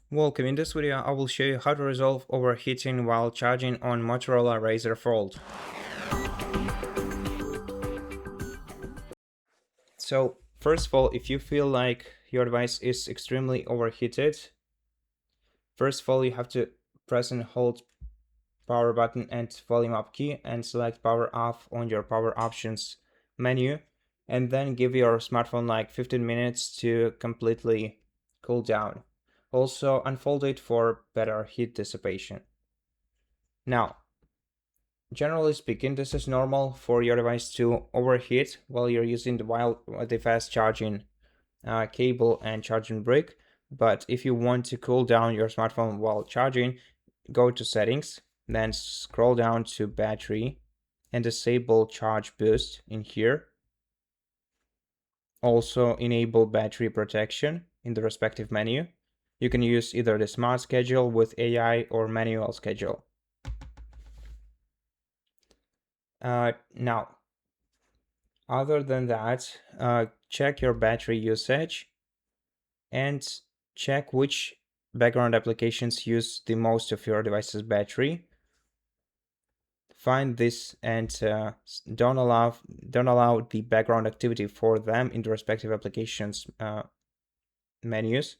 Welcome. In this video, I will show you how to resolve overheating while charging on Motorola Razr Fold. So, first of all, if you feel like your device is extremely overheated, first of all, you have to press and hold power button and volume up key and select power off on your power options menu, and then give your smartphone like 15 minutes to completely cool down. Also, unfold it for better heat dissipation. Now, generally speaking, this is normal for your device to overheat while you're using the fast charging cable and charging brick. But if you want to cool down your smartphone while charging, go to settings, then scroll down to battery and disable charge boost in here. Also enable battery protection in the respective menu. You can use either the smart schedule with AI or manual schedule. Now, other than that, check your battery usage and check which background applications use the most of your device's battery. Find this and don't allow the background activity for them in the respective applications menus.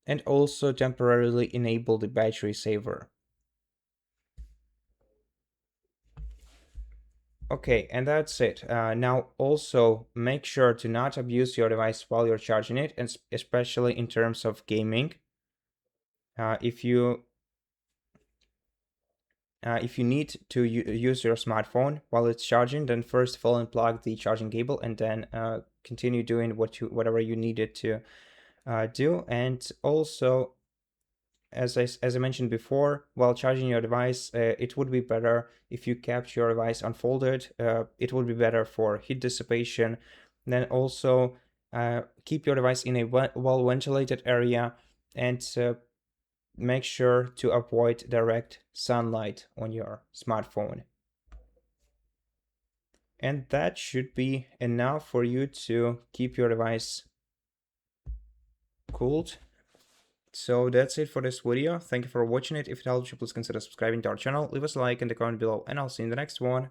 And also temporarily enable the battery saver. Okay, and that's it. Now also make sure to not abuse your device while you're charging it, and especially in terms of gaming. If you need to use your smartphone while it's charging, then first of all unplug the charging cable and then continue doing whatever you needed to do. And also, as I mentioned before, while charging your device, it would be better if you kept your device unfolded. It would be better for heat dissipation. Then also keep your device in a well-ventilated area, and make sure to avoid direct sunlight on your smartphone. And that should be enough for you to keep your device cooled. So that's it for this video. Thank you for watching it. If it helped you, please consider subscribing to our channel, leave us a like in the comment below, and I'll see you in the next one.